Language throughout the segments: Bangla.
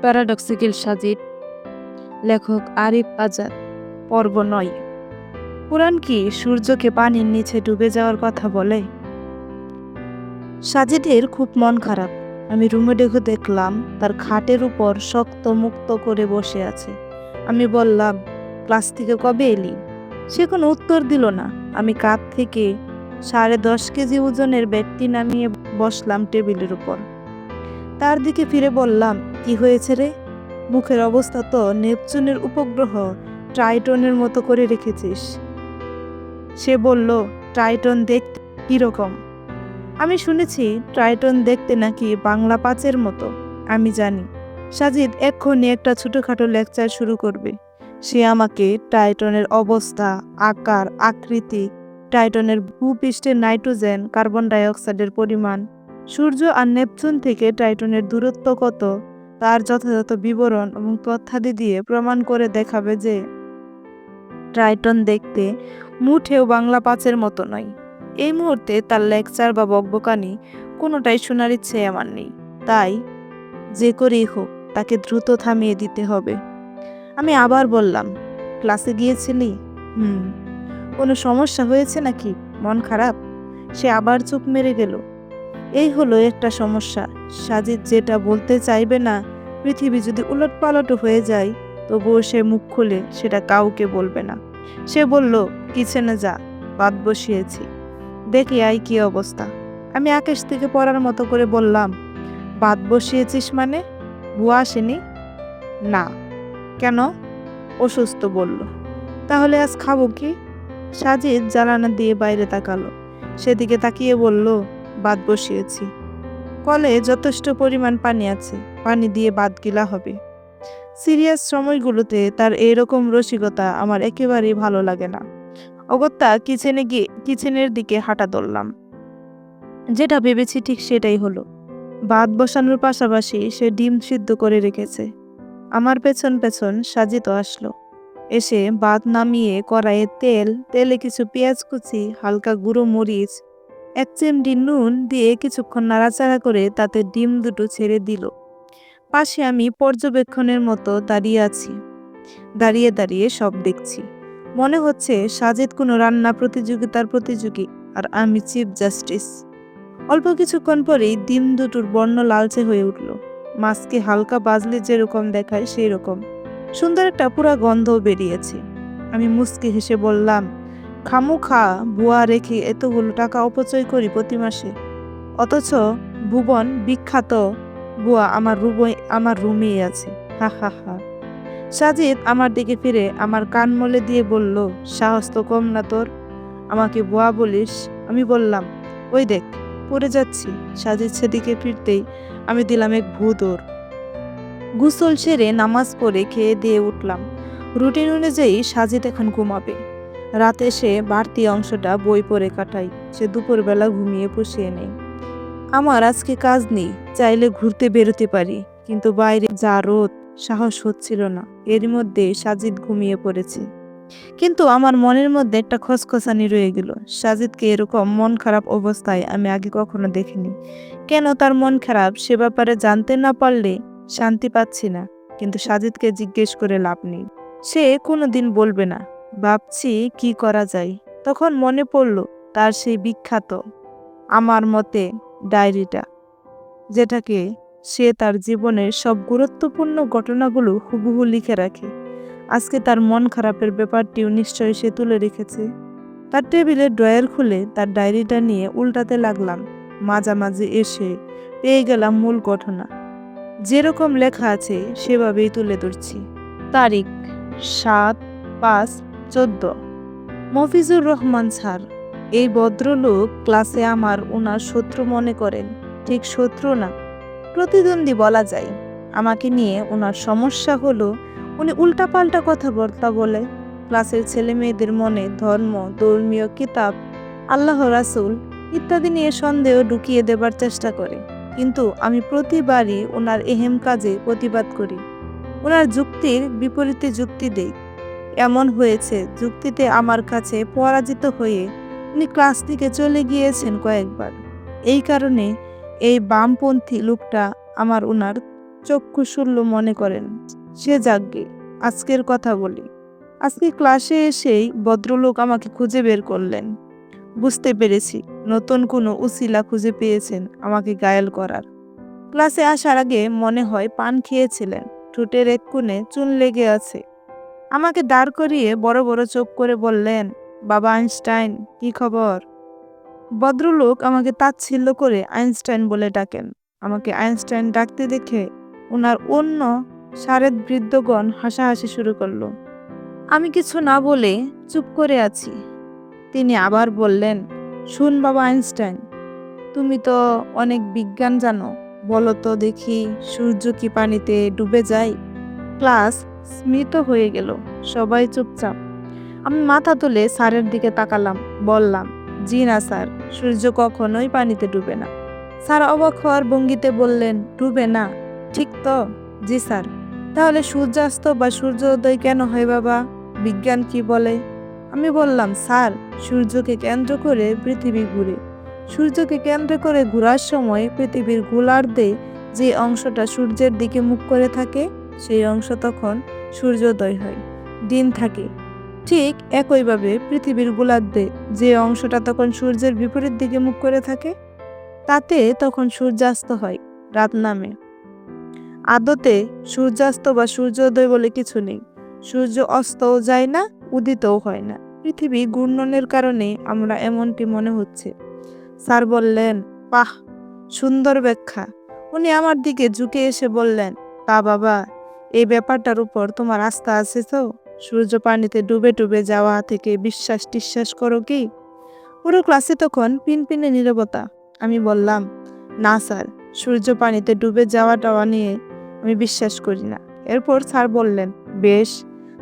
প্যারাডক্সিক্যাল সাজিদ, লেখক আরিফ আজাদ। পর্ব ৯। কোরআন কি সূর্যকে পানির নিচে ডুবে যাওয়ার কথা বলে? সাজিদের খুব মন খারাপ। আমি রুমে ঢুকে দেখলাম তার খাটের উপর শক্ত মুক্ত করে বসে আছে। আমি বললাম, ক্লাস থেকে কবে এলি? সে কোনো উত্তর দিল না। আমি কাঁধ থেকে 10.5 কেজি ওজনের ব্যাগটি নামিয়ে বসলাম টেবিলের উপর। তার দিকে ফিরে বললাম, কি হয়েছে রে? মুখের অবস্থা তো নেপচুনের উপগ্রহ ট্রাইটনের মতো করে রেখেছিস। সে বলল, ট্রাইটন দেখতে কিরকম? আমি শুনেছি ট্রাইটন দেখতে নাকি বাংলা পাঁচের মতো। আমি জানি সাজিদ এক্ষুনি একটা ছোটখাটো লেকচার শুরু করবে। সে আমাকে ট্রাইটনের অবস্থা, আকার, আকৃতি, ট্রাইটনের ভূপৃষ্ঠের নাইট্রোজেন, কার্বন ডাইঅক্সাইডের পরিমাণ, সূর্য আর নেপচুন থেকে ট্রাইটনের দূরত্ব কত, তার যথাযথ বিবরণ এবং তথ্যাদি দিয়ে প্রমাণ করে দেখাবে যে ট্রাইটন দেখতে মুঠেও বাংলা পাঁচের মতো নয়। এই মুহূর্তে তার লেকচার বা বকবকানি কোনোটাই শোনার ইচ্ছে আমার নেই। তাই যে করেই হোক তাকে দ্রুত থামিয়ে দিতে হবে। আমি আবার বললাম, ক্লাসে গিয়েছিলি? কোনো সমস্যা হয়েছে নাকি? মন খারাপ? সে আবার চুপ মেরে গেল। এই হলো একটা সমস্যা। সাজিদ যেটা বলতে চাইবে না, পৃথিবী যদি উলটপালট হয়ে যায়, তবুও সে মুখ খুলে সেটা কাউকে বলবে না। সে বলল, কিচেনে যা, ভাত বসিয়েছি, দেখি আই কি অবস্থা। আমি আকাশ থেকে পড়ার মতো করে বললাম, ভাত বসিয়েছিস মানে? বুয়া আসেনি? না। কেন? অসুস্থ বলল। তাহলে আজ খাবো কি? সাজিদ জানালা দিয়ে বাইরে তাকালো। সেদিকে তাকিয়ে বলল, ভাত বসিয়েছি। কলে যথেষ্ট পরিমাণ পানি আছে, পানি দিয়ে ভাত গিলা হবে। সিরিয়াস সময়গুলোতে তার এইরকম রসিকতা আমার একেবারেই ভালো লাগে না। অগত্যা কিচেনের দিকে হাঁটা ধরলাম। যেটা ভেবেছি ঠিক সেটাই হলো। ভাত বসানোর পাশাপাশি সে ডিম সিদ্ধ করে রেখেছে। আমার পেছন পেছন সাজিত আসলো। এসে ভাত নামিয়ে কড়াইয়ে তেলে কিছু পেঁয়াজ কুচি, হালকা গুঁড়ো মরিচ, 1 চিমটি নুন দিয়ে কিছুক্ষণ নাড়াচাড়া করে তাতে ডিম দুটো ছেড়ে দিল। পাশে আমি পর্যবেক্ষণের মতো দাঁড়িয়ে আছি। দাঁড়িয়ে দাঁড়িয়ে সব দেখছি। মনে হচ্ছে সাজিদ কোনো রান্না প্রতিযোগিতার প্রতিযোগী আর আমি চিফ জাস্টিস। অল্প কিছুক্ষণ পরেই ডিম দুটোর বর্ণ লালচে হয়ে উঠল। মাছকে হালকা বাজলে যেরকম দেখায় সেই রকম সুন্দর একটা পুরা গন্ধ বেরিয়েছে। আমি মুচকি হেসে বললাম, খামুখা বুয়া রেখে এতগুলো টাকা অপচয় করি প্রতি মাসে, অথচ ভুবন বিখ্যাত বুয়া আমার রুমেই আছে। হা হা হা। সাজিদ আমার দিকে ফিরে আমার কান মলে দিয়ে বলল, সাহস তো কম না তোর, আমাকে বুয়া বলিস? আমি বললাম, ওই দেখ পড়ে যাচ্ছি। সাজিদ সেদিকে ফিরতেই আমি দিলাম এক ভূ দৌড়। গোসল সেরে নামাজ পড়ে খেয়ে দিয়ে উঠলাম। রুটিন অনুযায়ী সাজিদ এখন ঘুমাবে। রাতে সে বাড়তি অংশটা বই পড়ে কাটাই। সে দুপুরবেলা ঘুমিয়ে পুষিয়ে নেই। আমার আজকে কাজ নেই, চাইলে ঘুরতে বেরোতে পারি, কিন্তু বাইরে যা রোদ, সাহস হচ্ছিল না। এর মধ্যে সাজিদ ঘুমিয়ে পড়েছে। কিন্তু আমার মনের মধ্যে একটা খসখসানি রয়ে গেল। সাজিদকে এরকম মন খারাপ অবস্থায় আমি আগে কখনো দেখিনি। কেন তার মন খারাপ সে ব্যাপারে জানতে না পারলে শান্তি পাচ্ছি না। কিন্তু সাজিদকে জিজ্ঞেস করে লাভ নেই। সে কোনোদিন বলবে না। ভাবছি কি করা যায়। তখন মনে পড়ল তার সেই বিখ্যাত আমার মতে ডায়েরিটা, যেটাকে সে তার জীবনের সব গুরুত্বপূর্ণ ঘটনাগুলো হুবহু লিখে রাখে। আজকে তার মন খারাপের ব্যাপারটিও নিশ্চয়ই সে তুলে রেখেছে। তার টেবিলের ড্রয়ার খুলে তার ডায়েরিটা নিয়ে উল্টাতে লাগলাম। মাঝামাঝি এসে পেয়ে গেলাম মূল ঘটনা। যেরকম লেখা আছে সেভাবেই তুলে ধরছি। তারিখ 7/5/14। মফিজুর রহমান স্যার। এই ভদ্রলোক ক্লাসে আমার ওনার শত্রু মনে করেন। ঠিক শত্রু না, প্রতিদ্বন্দ্বী বলা যায়। আমাকে নিয়ে ওনার সমস্যা হলো উনি উল্টাপাল্টা কথাবার্তা বলে। ক্লাসের ছেলে মেয়েদের মনে ধর্ম, ধর্মীয় কিতাব, আল্লাহ রাসূল ইত্যাদি নিয়ে সন্দেহ ঢুকিয়ে দেবার চেষ্টা করে। কিন্তু আমি প্রতিবারই ওনার এহেম কাজে প্রতিবাদ করি। ওনার যুক্তির বিপরীতে যুক্তি দেই। এমন হয়েছে যুক্তিতে আমার কাছে পরাজিত হয়ে উনি ক্লাস থেকে চলে গিয়েছেন কয়েকবার। এই কারণে এই বামপন্থী লোকটা আমার ওনার চক্ষু শূন্য মনে করেন। সে যাগ্গে, আজকের কথা বলি। আজকে ক্লাসে এসেই ভদ্রলোক আমাকে খুঁজে বের করলেন। বুঝতে পেরেছি নতুন কোনো উছিলা খুঁজে পেয়েছেন আমাকে ঘায়েল করার। ক্লাসে আসার আগে মনে হয় পান খেয়েছিলেন, ঠোঁটের এক কোণে চুন লেগে আছে। আমাকে দাঁড় করিয়ে বড় বড় চোখ করে বললেন, বাবা আইনস্টাইন, কি খবর? ভদ্রলোক আমাকে তাচ্ছিল্য করে আইনস্টাইন বলে ডাকেন। আমাকে আইনস্টাইন ডাকতে দেখে ওনার অন্য সারেদ বৃদ্ধগণ হাসাহাসি শুরু করলো। আমি কিছু না বলে চুপ করে আছি। তিনি আবার বললেন, শুন বাবা আইনস্টাইন, তুমি তো অনেক বিজ্ঞান জানো, বলো তো দেখি সূর্য কি পানিতে ডুবে যায়? ক্লাস স্মিত হয়ে গেল, সবাই চুপচাপ। আমি মাথা তুলে স্যারের দিকে তাকালাম, বললাম, জি না স্যার, সূর্য কখনোই পানিতে ডুবে না। স্যার অবাক হওয়ার ভঙ্গিতে বললেন, ডুবে না? ঠিক তো? জি স্যার। তাহলে সূর্যাস্ত বা সূর্যোদয় কেন হয় বাবা? বিজ্ঞান কি বলে? আমি বললাম, স্যার, সূর্যকে কেন্দ্র করে পৃথিবী ঘুরে। সূর্যকে কেন্দ্র করে ঘোরার সময় পৃথিবীর গোলার্ধে যে অংশটা সূর্যের দিকে মুখ করে থাকে সেই অংশ তখন সূর্যোদয় হয়, দিন থাকে। ঠিক একইভাবে পৃথিবীর গোলার্ধে যে অংশটা তখন সূর্যের বিপরীত দিকে মুখ করে থাকে তাতে তখন সূর্যাস্ত হয়, রাত নামে। আদতে সূর্যাস্ত বা সূর্যোদয় বলে কিছু নেই। সূর্য অস্তও যায় না, উদিতও হয় না। পৃথিবী ঘূর্ণনের কারণে আমরা এমনটি মনে হচ্ছে। স্যার বললেন, বাহ, সুন্দর ব্যাখ্যা। উনি আমার দিকে ঝুঁকে এসে বললেন, তা বাবা, এই ব্যাপারটার উপর তোমার আস্থা আছে তো? সূর্য পানিতে ডুবে ডুবে যাওয়া থেকে বিশ্বাস টিশ্বাস করো কি? পুরো ক্লাসে তখন পিনপিনে নীরবতা। আমি বললাম, না স্যার, সূর্য পানিতে ডুবে যাওয়া টাওয়া নিয়ে আমি বিশ্বাস করি না। এরপর স্যার বললেন, বেশ,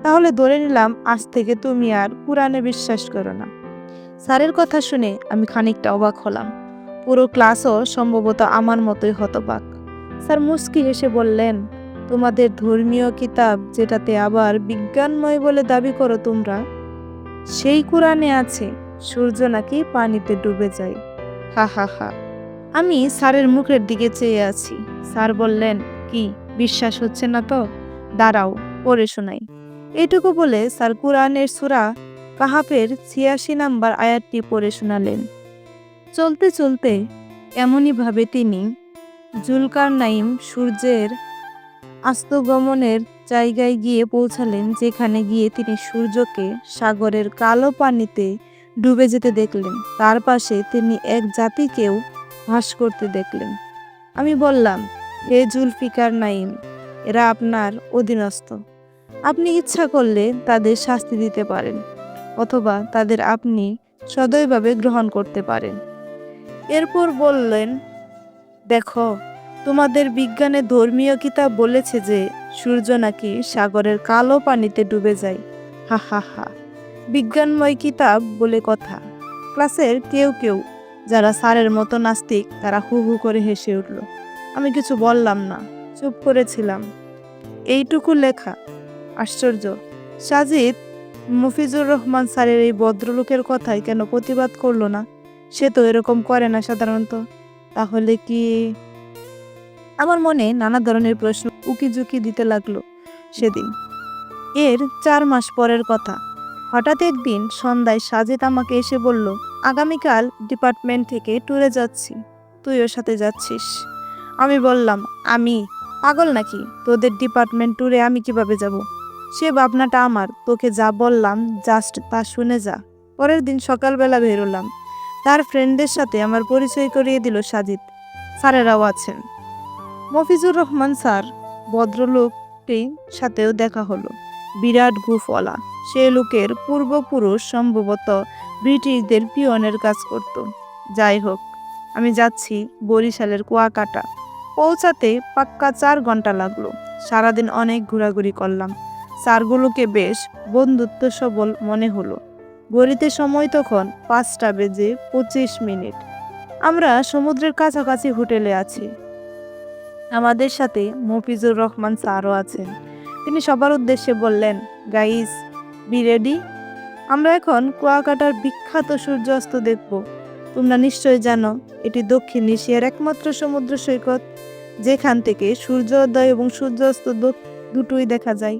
তাহলে ধরে নিলাম আজ থেকে তুমি আর পুরাণে বিশ্বাস করো না। স্যারের কথা শুনে আমি খানিকটা অবাক হলাম। পুরো ক্লাসও সম্ভবত আমার মতোই হতবাক। স্যার মুচকি হেসে বললেন, তোমাদের ধর্মীয় কিতাব যেটাতে আবার বিজ্ঞানময় বলে দাবি করো তোমরা, সেই কোরআনে আছে সূর্য নাকি পানিতে ডুবে যায়। হা হা হা। আমি স্যারের মুখের দিকে চেয়ে আছি। স্যার বললেন, কি বিশ্বাস হচ্ছে না তো? দাঁড়াও, পড়ে শোনাই। এইটুকু বলে স্যার কুরআনের সূরা কাহাফের ৮৬ নম্বর আয়াতটি পড়ে শোনালেন। চলতে চলতে এমনই ভাবে তিনি জুলকারনাইন সূর্যের আস্তগমনের জায়গায় গিয়ে পৌঁছালেন, যেখানে গিয়ে তিনি সূর্যকে সাগরের কালো পানিতে ডুবে যেতে দেখলেন। তার পাশে তিনি এক জাতিকেও ভাস করতে দেখলেন। আমি বললাম, হে জুলফিকার নাইম, এরা আপনার অধীনস্থ। আপনি ইচ্ছা করলে তাদের শাস্তি দিতে পারেন, অথবা তাদের আপনি সদয়ভাবে গ্রহণ করতে পারেন। এরপর বললেন, দেখো, তোমাদের বিজ্ঞানে ধর্মীয় কিতাব বলেছে যে সূর্য নাকি সাগরের কালো পানিতে ডুবে যায়। হা হা হা। বিজ্ঞানময় কিতাব বলে কথা। ক্লাসের কেউ কেউ যারা স্যারের মতো নাস্তিক তারা হু হু করে হেসে উঠল। আমি কিছু বললাম না, চুপ করেছিলাম। এইটুকু লেখা। আশ্চর্য, সাজিদ মফিজুর রহমান স্যারের এই ভদ্রলোকের কথায় কেন প্রতিবাদ করলো না? সে তো এরকম করে না সাধারণত। তাহলে কি? আমার মনে নানা ধরনের প্রশ্ন উকিঝুঁকি দিতে লাগলো সেদিন। এর ৪ মাস পরের কথা। হঠাৎ একদিন সন্ধ্যায় সাজিদ আমাকে এসে বলল, আগামীকাল ডিপার্টমেন্ট থেকে ট্যুরে যাচ্ছি, তুইও সাথে যাচ্ছিস? আমি বললাম, আমি পাগল নাকি? তোদের ডিপার্টমেন্ট ট্যুরে আমি কিভাবে যাব? সে ভাবনাটা আমার, তোকে যা বললাম জাস্ট তা শুনে যা। পরের দিন সকালবেলা বেরোলাম। তার ফ্রেন্ডদের সাথে আমার পরিচয় করিয়ে দিল সাজিদ। স্যারেরাও আছেন। মফিজুর রহমান স্যার, ভদ্রলোকটির সাথেও দেখা হলো। বিরাট গুফওয়ালা। সে লোকের পূর্বপুরুষ সম্ভবত ব্রিটিশদের পিয়নের কাজ করত। যাই হোক, আমি যাচ্ছি বরিশালের কুয়াকাটা। পৌঁছাতে পাক্কা ৪ ঘন্টা লাগলো। সারাদিন অনেক ঘোরাঘুরি করলাম। স্যারগুলোকে বেশ বন্ধুত্ব সবল মনে হলো। ঘড়িতে সময় তখন ৫:২৫। আমরা সমুদ্রের কাছাকাছি হোটেলে আছি। আমাদের সাথে মফিজুর রহমান স্যারও আছেন। তিনি সবার উদ্দেশ্যে বললেন, গাইস, বি রেডি। আমরা এখন কুয়াকাটার বিখ্যাত সূর্যাস্ত দেখব। তোমরা নিশ্চয় জানো এটি দক্ষিণ এশিয়ার একমাত্র সমুদ্র সৈকত। যেখান থেকে সূর্যোদয় এবং সূর্যাস্ত দুটোই দেখা যায়।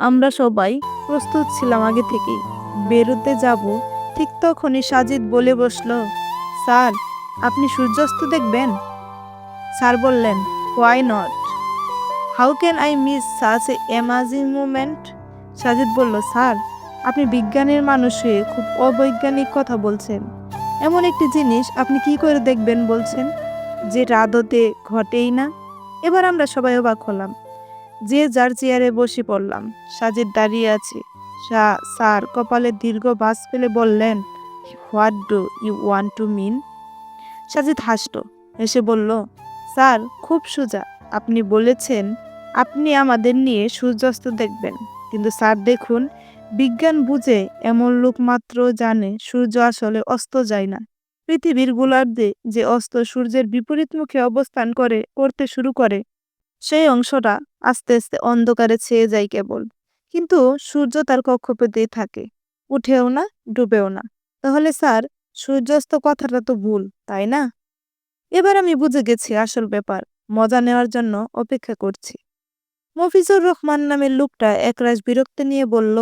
আমরা সবাই প্রস্তুত ছিলাম আগে থেকেই। বেরোতে যাব, ঠিক তখনই সাজিদ বলে বসলো, স্যার, আপনি সূর্যাস্ত দেখবেন? স্যার বললেন, why not, how can I miss such a amazing moment? Sajid বলল, স্যার, আপনি বিজ্ঞানের মানুষ হয়ে খুব অবৈজ্ঞানিক কথা বলছেন। এমন একটি জিনিস আপনি কি করে দেখবেন বলছেন, যেটা আদতে ঘটেই না? এবার আমরা সবাই অবাক হলাম। যে যার চেয়ারে বসে পড়লাম। সাজিদ দাঁড়িয়ে আছে। স্যার কপালে দীর্ঘ বাস ফেলে বললেন, what do you want to mean? Sajid হাসল, হেসে বলল, স্যার, খুব সোজা। আপনি বলেছেন আপনি আমাদের নিয়ে সূর্যাস্ত দেখবেন, কিন্তু স্যার দেখুন, বিজ্ঞান বুঝে এমন লোক মাত্র জানে সূর্য আসলে অস্ত যায় না। পৃথিবীর গোলার্ধে যে অস্ত সূর্যের বিপরীত মুখে অবস্থান করতে শুরু করে, সেই অংশটা আস্তে আস্তে অন্ধকারে ছেয়ে যায় কেবল। কিন্তু সূর্য তার কক্ষপথেই থাকে, উঠেও না, ডুবেও না। তাহলে স্যার, সূর্যাস্ত কথাটা তো ভুল, তাই না? এবার আমি বুঝে গেছি আসল ব্যাপার। মজা নেওয়ার জন্য অপেক্ষা করছি। মফিজুর রহমান নামের লোকটা একরাশ বিরক্তি নিয়ে বলল,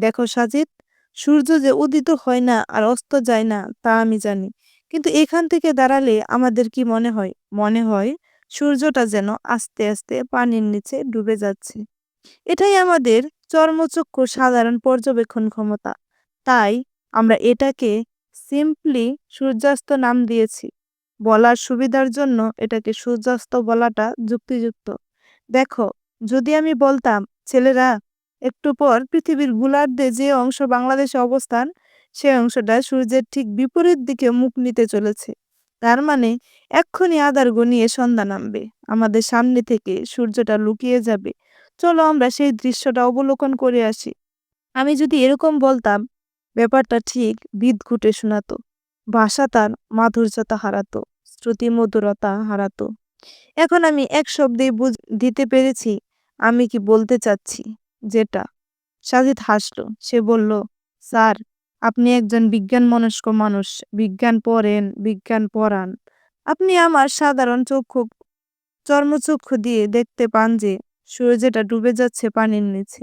দেখো সাজিদ, সূর্য যে উদিত হয় না আর অস্ত যায় না তা আমি জানি, কিন্তু এখান থেকে দাঁড়ালে আমাদের কি মনে হয়? মনে হয় সূর্যটা যেন আস্তে আস্তে পানির নিচে ডুবে যাচ্ছে। এটাই আমাদের চর্মচক্ষুর সাধারণ পর্যবেক্ষণ ক্ষমতা। তাই আমরা এটাকে সিম্পলি সূর্যাস্ত নাম দিয়েছি। বলার সুবিধার জন্য এটাকে সূর্যাস্ত বলাটা যুক্তিযুক্ত। দেখো, যদি আমি বলতাম, ছেলেরা, একটু পর পৃথিবীর গোলার্ধে যে অংশ বাংলাদেশে অবস্থান, সে অংশটা সূর্যের ঠিক বিপরীত দিকে মুখ নিতে চলেছে, তার মানে এক্ষুনি আঁধার ঘনিয়ে সন্ধ্যা নামবে, আমাদের সামনে থেকে সূর্যটা লুকিয়ে যাবে, চলো আমরা সেই দৃশ্যটা অবলোকন করে আসি। আমি যদি এরকম বলতাম, ব্যাপারটা ঠিক বিদঘুটে শোনাতো। ভাষা তার মাধুর্যতা হারাতো, শ্রুতি মধুরতা হারাতো। এখন আমি এক শব্দেই দিতে পেরেছি আমি কি বলতে চাচ্ছি। যেটা। সাজিদ হাসলো। সে বলল, স্যার, আপনি একজন বিজ্ঞান মনস্ক মানুষ, বিজ্ঞান পড়েন, বিজ্ঞান পড়ান। আপনি আমার সাধারণ চর্মচক্ষু দিয়ে দেখতে পান যে সূর্যটা ডুবে যাচ্ছে পানির নিচে।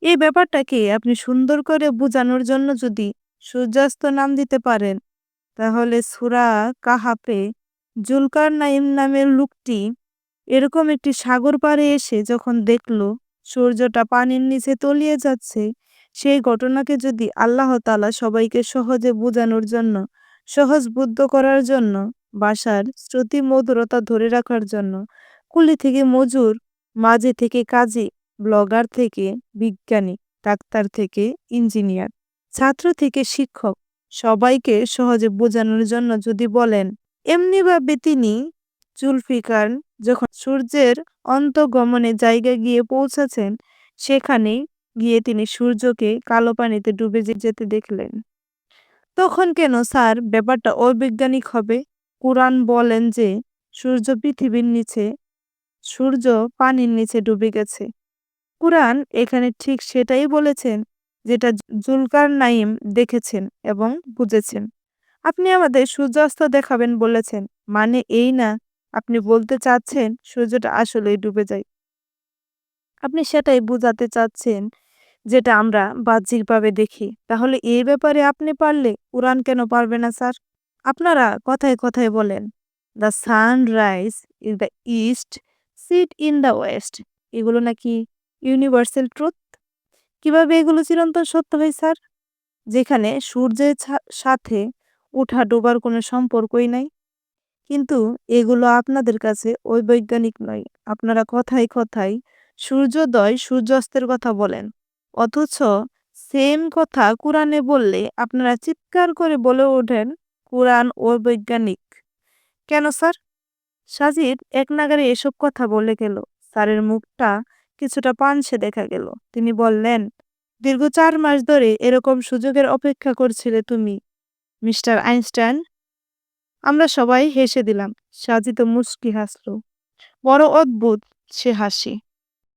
এই ব্যাপারটাকে আপনি সুন্দর করে বোঝানোর জন্য যদি সূর্যাস্ত নাম দিতে পারেন, তাহলে সূরা কাহাফে জুলকারনাইন নামের লোকটি এরকম একটি সাগর পাড়ে এসে যখন দেখল সূর্যটা পানির নিচে তলিয়ে যাচ্ছে, সেই ঘটনাকে যদি আল্লাহ তাআলা সবাইকে সহজে বোঝানোর জন্য, সহজবোধ্য করার জন্য, ভাষার শ্রুতি মধুরতা ধরে রাখার জন্য, কুলি থেকে মজুর, মাঝি থেকে কাজী, ব্লগার থেকে বিজ্ঞানী, ডাক্তার থেকে ইঞ্জিনিয়ার, ছাত্র থেকে শিক্ষক, সবাইকে সহজে বোঝানোর জন্য যদি বলেন, এমনিভাবে তিনি জুলফিকার যখন সূর্যের অন্তর্গমনে জায়গায় গিয়ে পৌঁছেছেন, সেখানেই গিয়ে তিনি সূর্যকে কালো পানিতে ডুবে যেতে দেখলেন। তখন কেন স্যার ব্যাপারটা অবৈজ্ঞানিক হবে? কুরআন বলেন যে সূর্য পানির নিচে ডুবে গেছে। কুরআন এখানে ঠিক সেটাই বলেছেন যেটা জুলকারনাইন দেখেছেন এবং বুঝেছেন। আপনি আমাদের সূর্যাস্ত দেখাবেন বলেছেন, মানে এই না আপনি বলতে চাচ্ছেন সূর্যটা আসলেই ডুবে যায়। আপনি সেটাই বোঝাতে চাচ্ছেন যেটা আমরা বাহ্যিকভাবে দেখি। তাহলে এই ব্যাপারে আপনি পারলে কুরআন কেন পারবে না স্যার? আপনারা কথায় কথায় বলেন, the sun rise in the east, set in the west. এগুলো নাকি ইউনিভার্সাল ট্রুথ। কিভাবে এগুলো চিরন্তন সত্য হয় স্যার, যেখানে সূর্যের সাথে ওঠা ডোবার কোনো সম্পর্কই নাই? কিন্তু এগুলো আপনাদের কাছে অবৈজ্ঞানিক নয়। আপনারা কথায় কথায় সূর্যোদয় সূর্যাস্তের কথা বলেন, অথচ সেম কথা কুরআনে বললে আপনারা চিৎকার করে বলে ওঠেন কুরআন অবৈজ্ঞানিক। কেন স্যার? সাজিদ এক নাগাড়ে এসব কথা বলে গেল। স্যারের মুখটা কিছুটা পানসে দেখা গেল। তিনি বললেন, দীর্ঘ 4 মাস ধরে এরকম সুযোগের অপেক্ষা করছিলে তুমি, মিস্টার আইনস্টাইন। আমরা সবাই হেসে দিলাম। সাজিদ মুচকি হাসল। বড় অদ্ভুত সে হাসি।